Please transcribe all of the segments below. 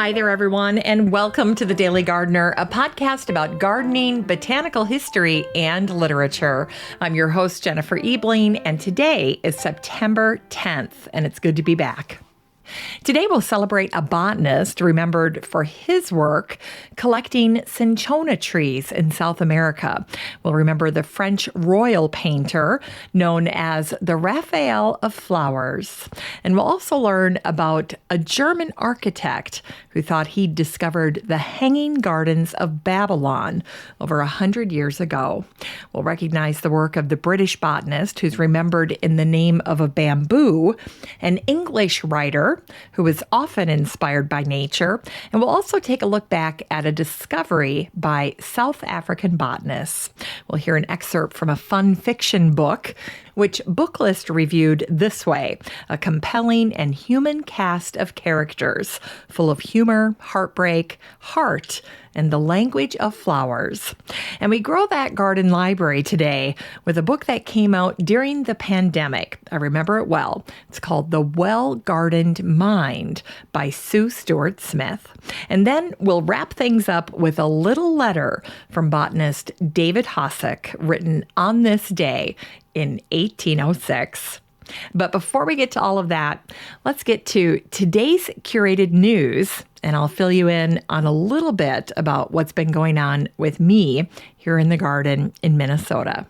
Hi there, everyone, and welcome to The Daily Gardener, a podcast about gardening, botanical history, and literature. I'm your host, Jennifer Ebling, and today is September 10th, and it's good to be back. Today we'll celebrate a botanist remembered for his work collecting cinchona trees in South America. We'll remember the French royal painter known as the Raffaele of flowers. And we'll also learn about a German architect who thought he'd discovered the Hanging Gardens of Babylon over 100 years ago. We'll recognize the work of the British botanist who's remembered in the name of a bamboo, an English writer who was often inspired by nature, and we'll also take a look back at a discovery by South African botanists. We'll hear an excerpt from a fun fiction book, which Booklist reviewed this way: a compelling and human cast of characters, full of humor, heartbreak, heart, and the language of flowers. And we grow that garden library today with a book that came out during the pandemic. I remember it well. It's called The Well-Gardened Mind by Sue Stuart Smith. And then we'll wrap things up with a little letter from botanist David Hosack, written on this day in 1806. But before we get to all of that, let's get to today's curated news, and I'll fill you in on a little bit about what's been going on with me here in the garden in Minnesota.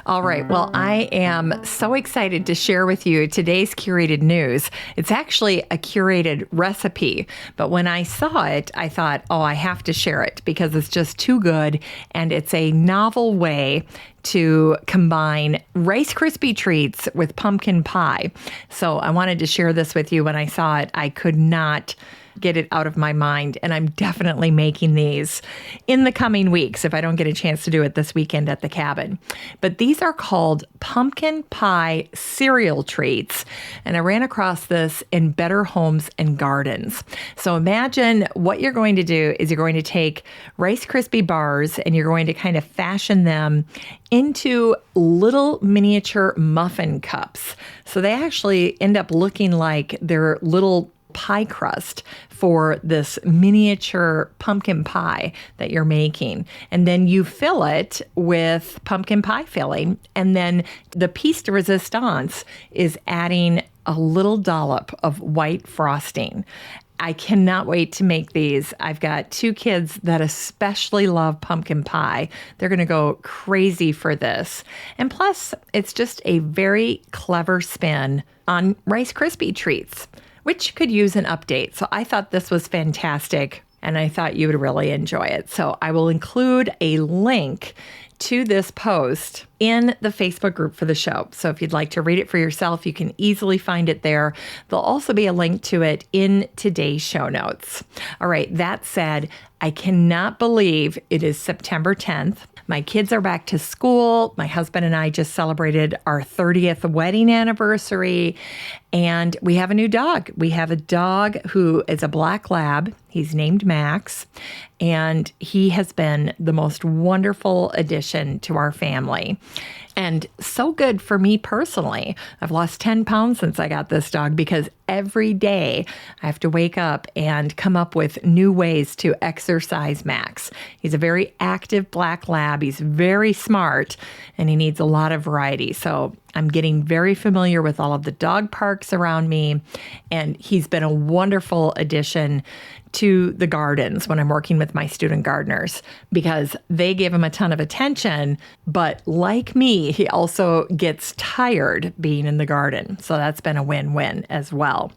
All right. Well, I am so excited to share with you today's curated news. It's actually a curated recipe, but when I saw it, I thought, I have to share it because it's just too good, and it's a novel way to combine Rice Krispie treats with pumpkin pie. So I wanted to share this with you. When I saw it, I could not get it out of my mind, and I'm definitely making these in the coming weeks if I don't get a chance to do it this weekend at the cabin. But these are called pumpkin pie cereal treats, and I ran across this in Better Homes and Gardens. So imagine what you're going to do is you're going to take Rice Krispie bars and you're going to kind of fashion them into little miniature muffin cups. So they actually end up looking like they're little pie crust for this miniature pumpkin pie that you're making. And then you fill it with pumpkin pie filling. And then the piece de resistance is adding a little dollop of white frosting. I cannot wait to make these. I've got two kids that especially love pumpkin pie. They're going to go crazy for this. And plus, it's just a very clever spin on Rice Krispie treats, which could use an update. So I thought this was fantastic, and I thought you would really enjoy it. So I will include a link to this post in the Facebook group for the show. So if you'd like to read it for yourself, you can easily find it there. There'll also be a link to it in today's show notes. All right, that said, I cannot believe it is September 10th. My kids are back to school. My husband and I just celebrated our 30th wedding anniversary, and we have a new dog. We have a dog who is a black lab. He's named Max, and he has been the most wonderful addition to our family. And so good for me personally. I've lost 10 pounds since I got this dog because every day I have to wake up and come up with new ways to exercise Max. He's a very active black lab. He's very smart, and he needs a lot of variety. So I'm getting very familiar with all of the dog parks around me, and he's been a wonderful addition to the gardens when I'm working with my student gardeners because they give him a ton of attention, but like me, he also gets tired being in the garden. So that's been a win-win as well.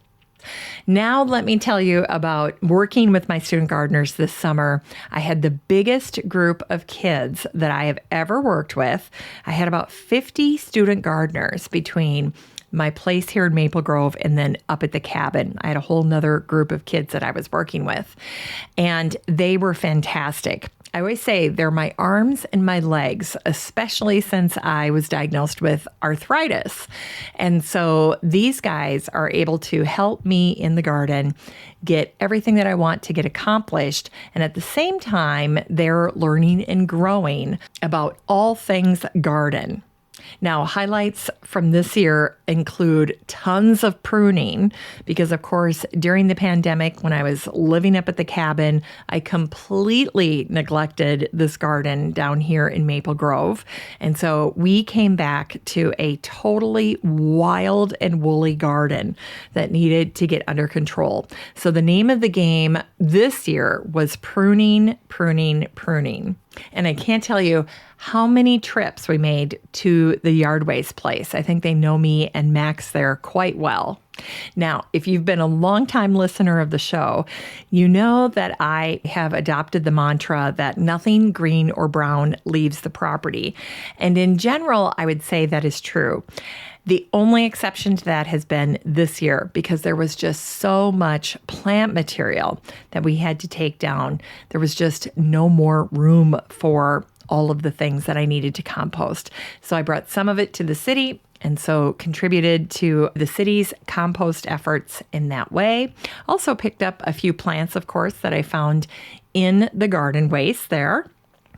Now, let me tell you about working with my student gardeners this summer. I had the biggest group of kids that I have ever worked with. I had about 50 student gardeners between my place here in Maple Grove and then up at the cabin. I had a whole nother group of kids that I was working with, and they were fantastic. I always say they're my arms and my legs, especially since I was diagnosed with arthritis. And so these guys are able to help me in the garden get everything that I want to get accomplished. And at the same time, they're learning and growing about all things garden. Now, highlights from this year include tons of pruning because, of course, during the pandemic, when I was living up at the cabin, I completely neglected this garden down here in Maple Grove. And so we came back to a totally wild and woolly garden that needed to get under control. So the name of the game this year was pruning, pruning, pruning. And I can't tell you how many trips we made to the yard waste place. I think they know me and Max there quite well. Now, if you've been a longtime listener of the show, you know that I have adopted the mantra that nothing green or brown leaves the property. And in general, I would say that is true. The only exception to that has been this year because there was just so much plant material that we had to take down. There was just no more room for all of the things that I needed to compost. So I brought some of it to the city and so contributed to the city's compost efforts in that way. Also picked up a few plants, of course, that I found in the garden waste there.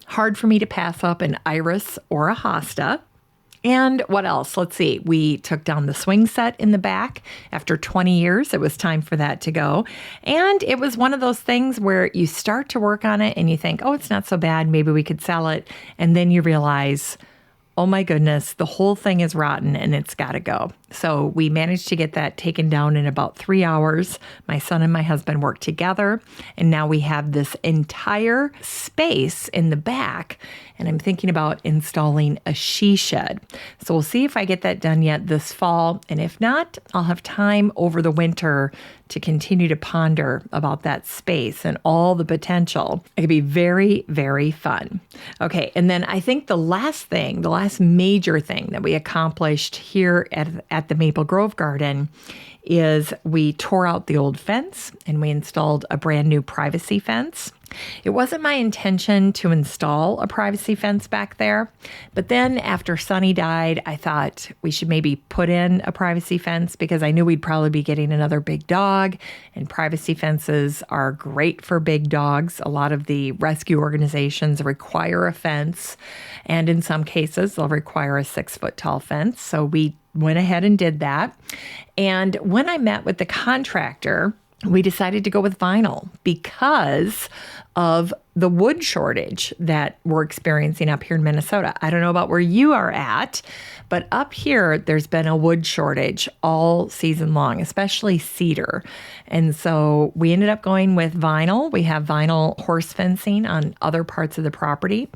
Hard for me to pass up an iris or a hosta. And what else? Let's see. We took down the swing set in the back. After 20 years, it was time for that to go. And it was one of those things where you start to work on it and you think, oh, it's not so bad. Maybe we could sell it. And then you realize, oh my goodness, the whole thing is rotten and it's got to go. So we managed to get that taken down in about 3 hours. My son and my husband worked together, and now we have this entire space in the back, and I'm thinking about installing a she shed. So we'll see if I get that done yet this fall, and if not, I'll have time over the winter to continue to ponder about that space and all the potential. It could be very, very fun. Okay, and then I think the last major thing that we accomplished here at the Maple Grove Garden is we tore out the old fence and we installed a brand new privacy fence. It wasn't my intention to install a privacy fence back there, but then after Sonny died, I thought we should maybe put in a privacy fence because I knew we'd probably be getting another big dog, and privacy fences are great for big dogs. A lot of the rescue organizations require a fence, and in some cases, they'll require a 6-foot tall fence. So we went ahead and did that. And when I met with the contractor, we decided to go with vinyl because of the wood shortage that we're experiencing up here in Minnesota. I don't know about where you are at, but up here, there's been a wood shortage all season long, especially cedar. And so we ended up going with vinyl. We have vinyl horse fencing on other parts of the property,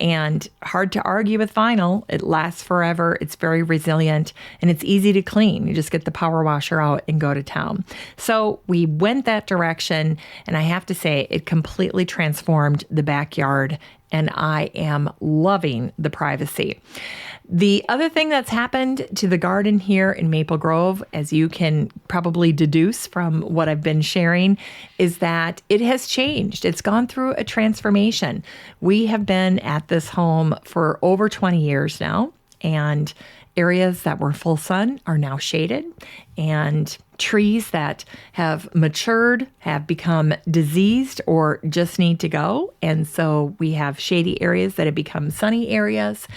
and hard to argue with vinyl. It lasts forever. It's very resilient and it's easy to clean. You just get the power washer out and go to town. So we went that direction, and I have to say it completely transformed the backyard, and I am loving the privacy. The other thing that's happened to the garden here in Maple Grove, as you can probably deduce from what I've been sharing, is that it has changed. It's gone through a transformation. We have been at this home for over 20 years now, and areas that were full sun are now shaded, and trees that have matured have become diseased or just need to go. And so we have shady areas that have become sunny areas.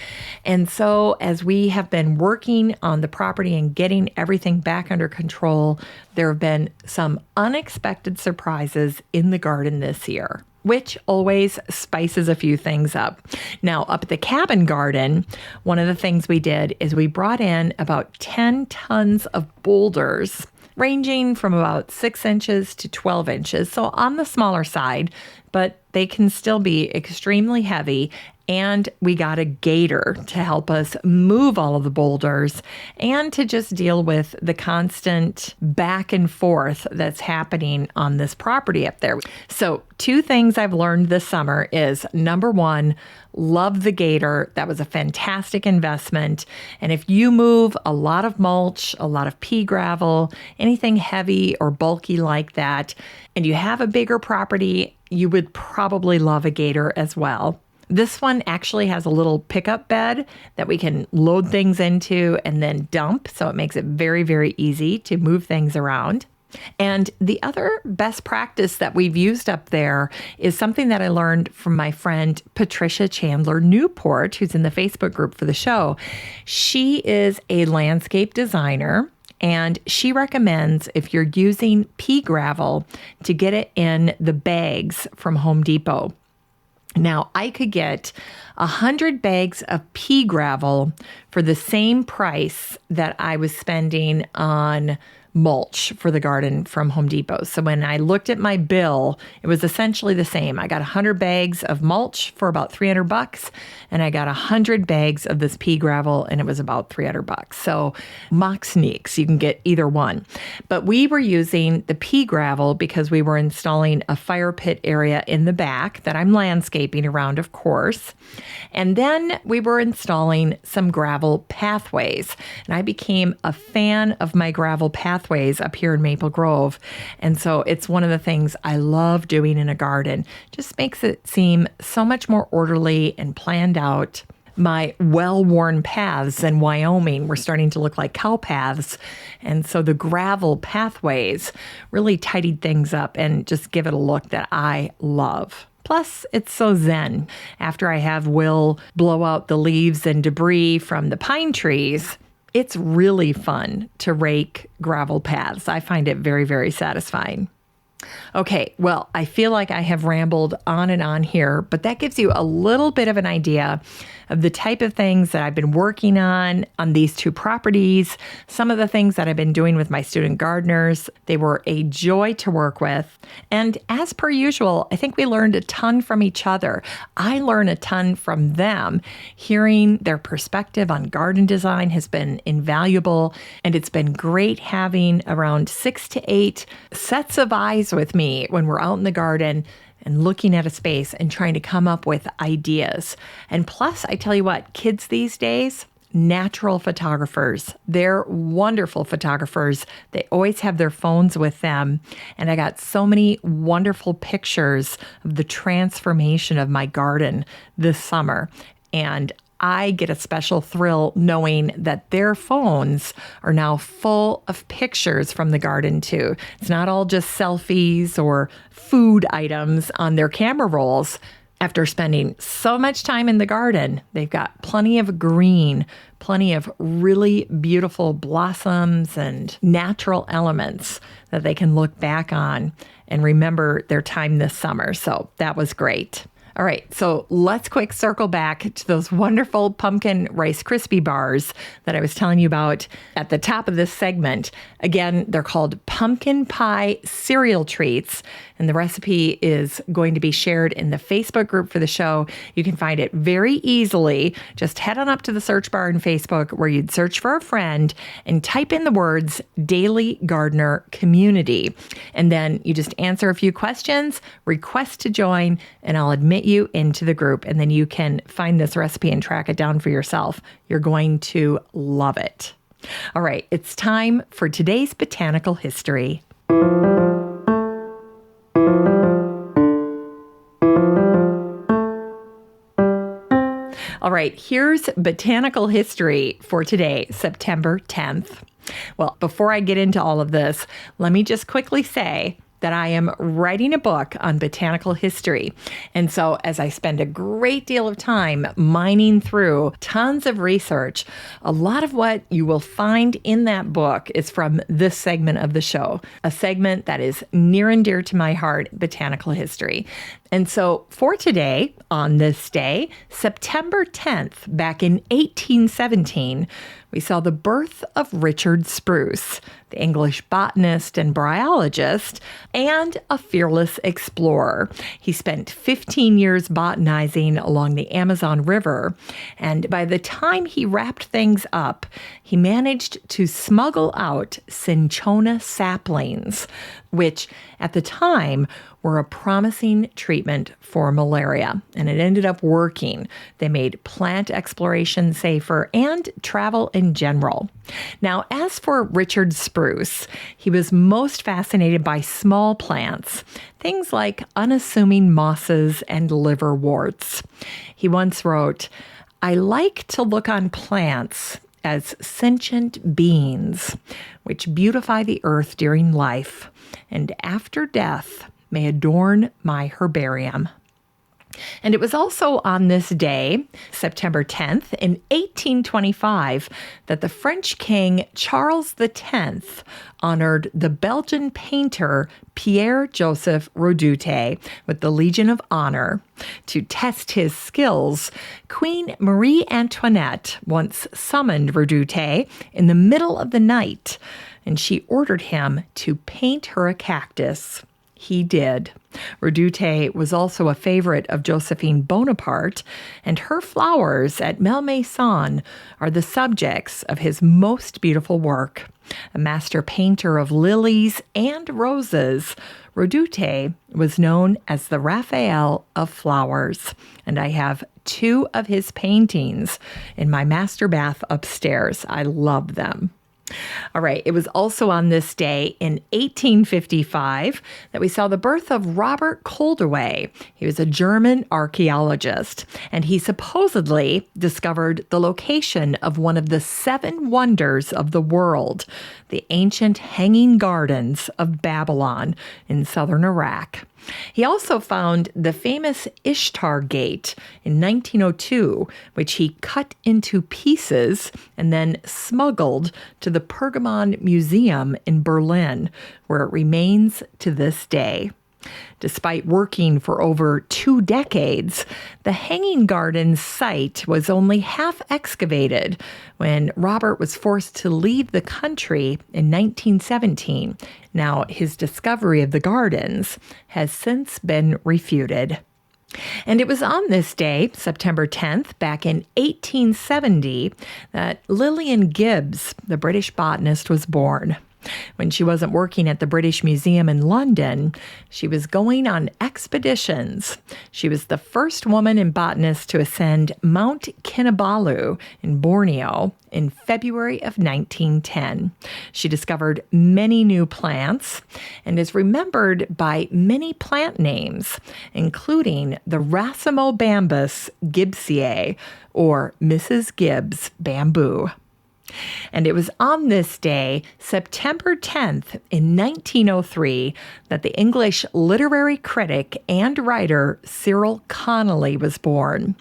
And so as we have been working on the property and getting everything back under control, there have been some unexpected surprises in the garden this year, which always spices a few things up. Now, up at the cabin garden, one of the things we did is we brought in about 10 tons of boulders, ranging from about 6 inches to 12 inches. So on the smaller side, but they can still be extremely heavy. And we got a gator to help us move all of the boulders and to just deal with the constant back and forth that's happening on this property up there. So 2 things I've learned this summer is, number 1, love the gator. That was a fantastic investment. And if you move a lot of mulch, a lot of pea gravel, anything heavy or bulky like that, and you have a bigger property, you would probably love a gator as well. This one actually has a little pickup bed that we can load things into and then dump. So it makes it very, very easy to move things around. And the other best practice that we've used up there is something that I learned from my friend Patricia Chandler Newport, who's in the Facebook group for the show. She is a landscape designer, and she recommends, if you're using pea gravel, to get it in the bags from Home Depot. Now, I could get 100 bags of pea gravel for the same price that I was spending on mulch for the garden from Home Depot. So when I looked at my bill, it was essentially the same. I got 100 bags of mulch for about $300, and I got 100 bags of this pea gravel, and it was about $300. So mock sneaks, you can get either one. But we were using the pea gravel because we were installing a fire pit area in the back that I'm landscaping around, of course. And then we were installing some gravel pathways, and I became a fan of my gravel pathways up here in Maple Grove. And so it's one of the things I love doing in a garden. Just makes it seem so much more orderly and planned out. My well-worn paths in Wyoming were starting to look like cow paths. And so the gravel pathways really tidied things up and just give it a look that I love. Plus, it's so zen. After I have Will blow out the leaves and debris from the pine trees, it's really fun to rake gravel paths. I find it very, very satisfying. Okay, well, I feel like I have rambled on and on here, but that gives you a little bit of an idea of the type of things that I've been working on these two properties, some of the things that I've been doing with my student gardeners. They were a joy to work with. And as per usual, I think we learned a ton from each other. I learned a ton from them. Hearing their perspective on garden design has been invaluable, and it's been great having around 6 to 8 sets of eyes with me when we're out in the garden and looking at a space and trying to come up with ideas. And plus, I tell you what, kids these days, natural photographers. They're wonderful photographers. They always have their phones with them. And I got so many wonderful pictures of the transformation of my garden this summer. And I get a special thrill knowing that their phones are now full of pictures from the garden too. It's not all just selfies or food items on their camera rolls. After spending so much time in the garden, they've got plenty of green, plenty of really beautiful blossoms and natural elements that they can look back on and remember their time this summer. So that was great. All right, so let's quick circle back to those wonderful pumpkin Rice Krispie bars that I was telling you about at the top of this segment. Again, they're called pumpkin pie cereal treats, and the recipe is going to be shared in the Facebook group for the show. You can find it very easily. Just head on up to the search bar in Facebook where you'd search for a friend and type in the words Daily Gardener Community. And then you just answer a few questions, request to join, and I'll admit you into the group, and then you can find this recipe and track it down for yourself. You're going to love it. All right, it's time for today's Botanical History. All right, here's Botanical History for today, September 10th. Well, before I get into all of this, let me just quickly say that I am writing a book on botanical history. And so as I spend a great deal of time mining through tons of research, a lot of what you will find in that book is from this segment of the show, a segment that is near and dear to my heart, botanical history. And so for today, on this day, September 10th, back in 1817, we saw the birth of Richard Spruce, the English botanist and bryologist, and a fearless explorer. He spent 15 years botanizing along the Amazon River, and by the time he wrapped things up, he managed to smuggle out cinchona saplings, which at the time were a promising treatment for malaria, and it ended up working. They made plant exploration safer and travel in general. Now, as for Richard Spruce, he was most fascinated by small plants, things like unassuming mosses and liverworts. He once wrote, "I like to look on plants as sentient beings, which beautify the earth during life, and after death may adorn my herbarium. And it was also on this day, September 10th, in 1825, that the French king Charles X honored the Belgian painter Pierre-Joseph Redouté with the Legion of Honor. To test his skills, Queen Marie Antoinette once summoned Redouté in the middle of the night, and she ordered him to paint her a cactus. He did. Redouté was also a favorite of Josephine Bonaparte, and her flowers at Malmaison are the subjects of his most beautiful work. A master painter of lilies and roses, Redouté was known as the Raffaele of flowers, and I have 2 of his paintings in my master bath upstairs. I love them. All right, it was also on this day in 1855 that we saw the birth of Robert Koldewey. He was a German archaeologist, and he supposedly discovered the location of one of the 7 wonders of the world, the ancient Hanging Gardens of Babylon in southern Iraq. He also found the famous Ishtar Gate in 1902, which he cut into pieces and then smuggled to the Pergamon Museum in Berlin, where it remains to this day. Despite working for over 2 decades, the Hanging Gardens site was only half excavated when Robert was forced to leave the country in 1917. Now, his discovery of the gardens has since been refuted. And it was on this day, September 10th, back in 1870, that Lillian Gibbs, the British botanist, was born. When she wasn't working at the British Museum in London, she was going on expeditions. She was the first woman and botanist to ascend Mount Kinabalu in Borneo in February of 1910. She discovered many new plants and is remembered by many plant names, including the Racemobambus gibbsii, or Mrs. Gibbs bamboo. And it was on this day, September 10th, in 1903, that the English literary critic and writer Cyril Connolly was born.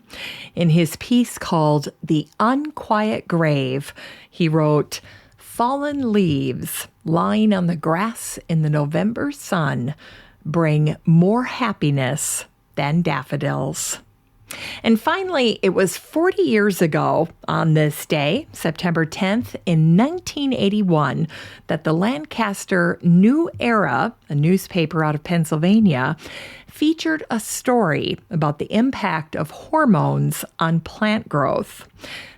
In his piece called The Unquiet Grave, he wrote, "Fallen leaves lying on the grass in the November sun bring more happiness than daffodils." And finally, it was 40 years ago on this day, September 10th, in 1981, that the Lancaster New Era, a newspaper out of Pennsylvania, featured a story about the impact of hormones on plant growth.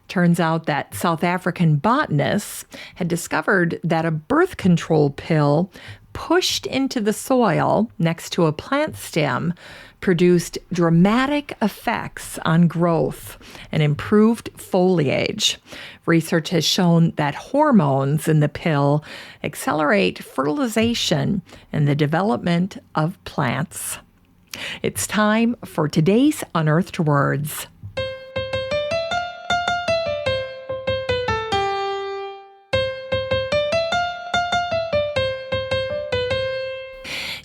Turns out that South African botanists had discovered that a birth control pill pushed into the soil next to a plant stem produced dramatic effects on growth and improved foliage. Research has shown that hormones in the pill accelerate fertilization and the development of plants. It's time for today's Unearthed Words.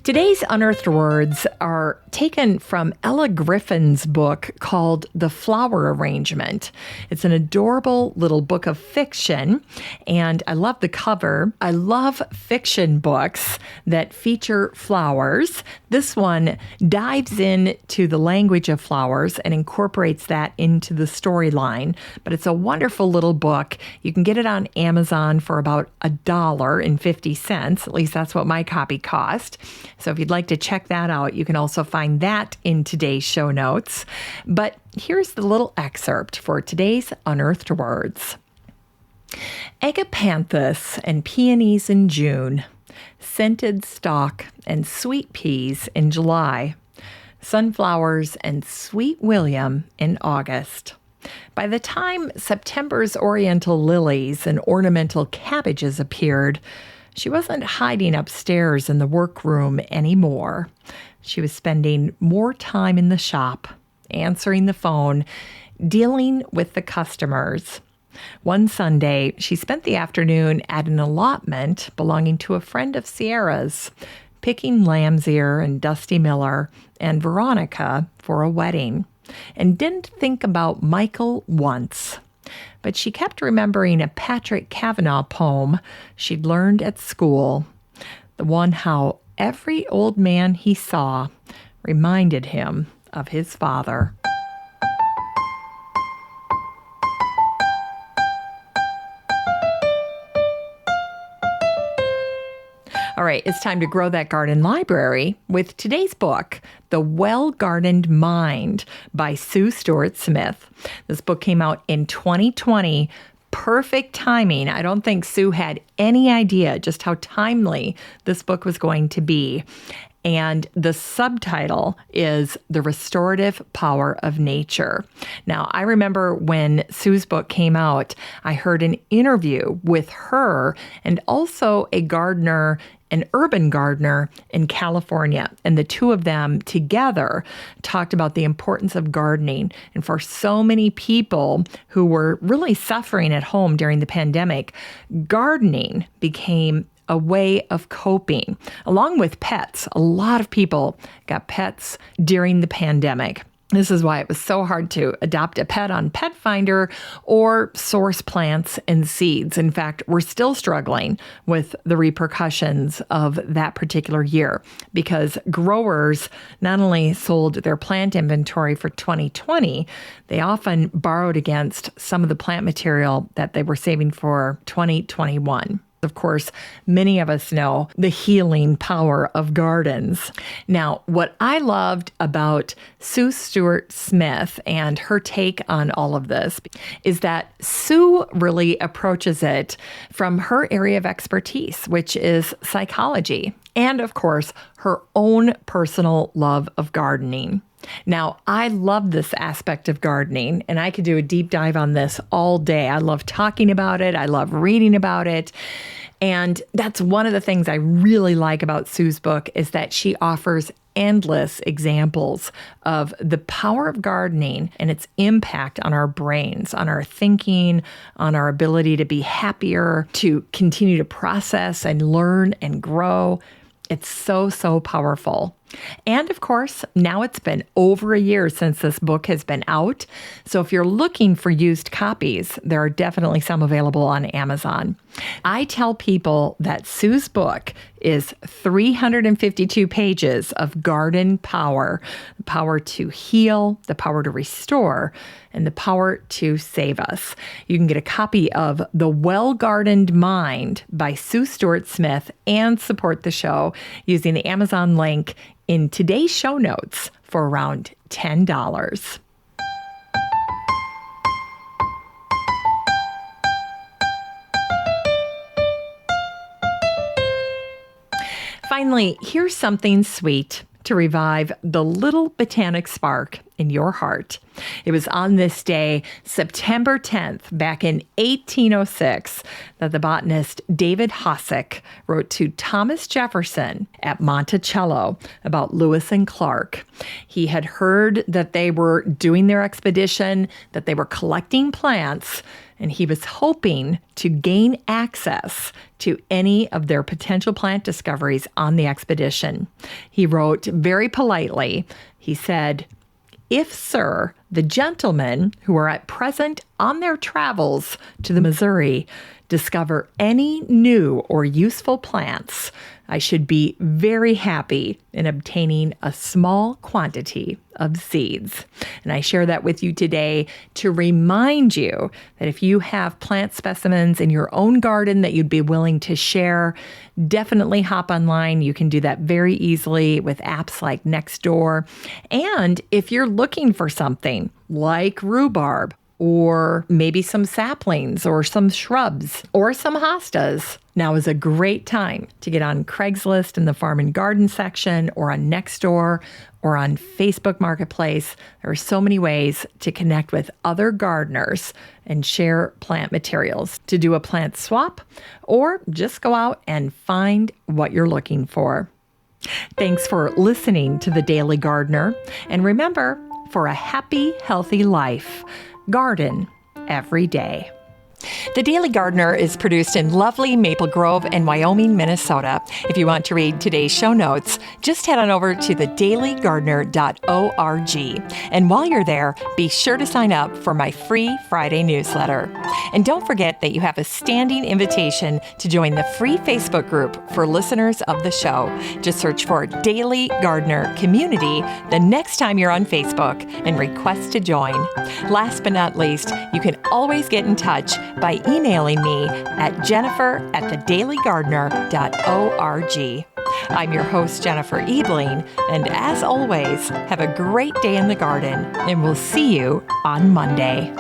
Today's Unearthed Words are taken from Ella Griffin's book called The Flower Arrangement. It's an adorable little book of fiction, and I love the cover. I love fiction books that feature flowers. This one dives into the language of flowers and incorporates that into the storyline, but it's a wonderful little book. You can get it on Amazon for about $1.50. At least that's what my copy cost. So if you'd like to check that out, you can also find that in today's show notes. But here's the little excerpt for today's Unearthed Words. Agapanthus and peonies in June, scented stock and sweet peas in July, sunflowers and sweet William in August. By the time September's oriental lilies and ornamental cabbages appeared, she wasn't hiding upstairs in the workroom anymore. She was spending more time in the shop, answering the phone, dealing with the customers. One Sunday, she spent the afternoon at an allotment belonging to a friend of Sierra's, picking lamb's ear and Dusty Miller and Veronica for a wedding, and didn't think about Michael once. But she kept remembering a Patrick Kavanagh poem she'd learned at school, the one how every old man he saw reminded him of his father. All right, it's time to grow that garden library with today's book, The Well-Gardened Mind by Sue Stuart-Smith. This book came out in 2020. Perfect timing. I don't think Sue had any idea just how timely this book was going to be. And the subtitle is The Restorative Power of Nature. Now, I remember when Sue's book came out, I heard an interview with her and also a gardener, an urban gardener in California. And the two of them together talked about the importance of gardening. And for so many people who were really suffering at home during the pandemic, gardening became a way of coping, along with pets. A lot of people got pets during the pandemic. This is why it was so hard to adopt a pet on Pet Finder or source plants and seeds. In fact, we're still struggling with the repercussions of that particular year because growers not only sold their plant inventory for 2020, they often borrowed against some of the plant material that they were saving for 2021. Of course, many of us know the healing power of gardens. Now, what I loved about Sue Stuart-Smith and her take on all of this is that Sue really approaches it from her area of expertise, which is psychology, and of course, her own personal love of gardening. Now, I love this aspect of gardening, and I could do a deep dive on this all day. I love talking about it. I love reading about it. And that's one of the things I really like about Sue's book is that she offers endless examples of the power of gardening and its impact on our brains, on our thinking, on our ability to be happier, to continue to process and learn and grow. It's so, so powerful. And of course, now it's been over a year since this book has been out. So if you're looking for used copies, there are definitely some available on Amazon. I tell people that Sue's book is 352 pages of garden power, the power to heal, the power to restore, and the power to save us. You can get a copy of The Well-Gardened Mind by Sue Stuart-Smith and support the show using the Amazon link in today's show notes for around $10. Finally, here's something sweet to revive the little botanic spark in your heart. It was on this day, September 10th, back in 1806, that the botanist David Hosack wrote to Thomas Jefferson at Monticello about Lewis and Clark. He had heard that they were doing their expedition, that they were collecting plants, and he was hoping to gain access to any of their potential plant discoveries on the expedition. He wrote very politely, he said, "If, sir, the gentlemen who are at present on their travels to the Missouri discover any new or useful plants, I should be very happy in obtaining a small quantity of seeds." And I share that with you today to remind you that if you have plant specimens in your own garden that you'd be willing to share, definitely hop online. You can do that very easily with apps like Nextdoor. And if you're looking for something like rhubarb, or maybe some saplings or some shrubs or some hostas, now is a great time to get on Craigslist in the farm and garden section or on Nextdoor or on Facebook Marketplace. There are so many ways to connect with other gardeners and share plant materials, to do a plant swap, or just go out and find what you're looking for. Thanks for listening to The Daily Gardener. And remember, for a happy, healthy life, garden every day. The Daily Gardener is produced in lovely Maple Grove and Wyoming, Minnesota. If you want to read today's show notes, just head on over to thedailygardener.org. And while you're there, be sure to sign up for my free Friday newsletter. And don't forget that you have a standing invitation to join the free Facebook group for listeners of the show. Just search for Daily Gardener Community the next time you're on Facebook and request to join. Last but not least, you can always get in touch by emailing me at jennifer@thedailygardener.org. I'm your host, Jennifer Ebling, and as always, have a great day in the garden, and we'll see you on Monday.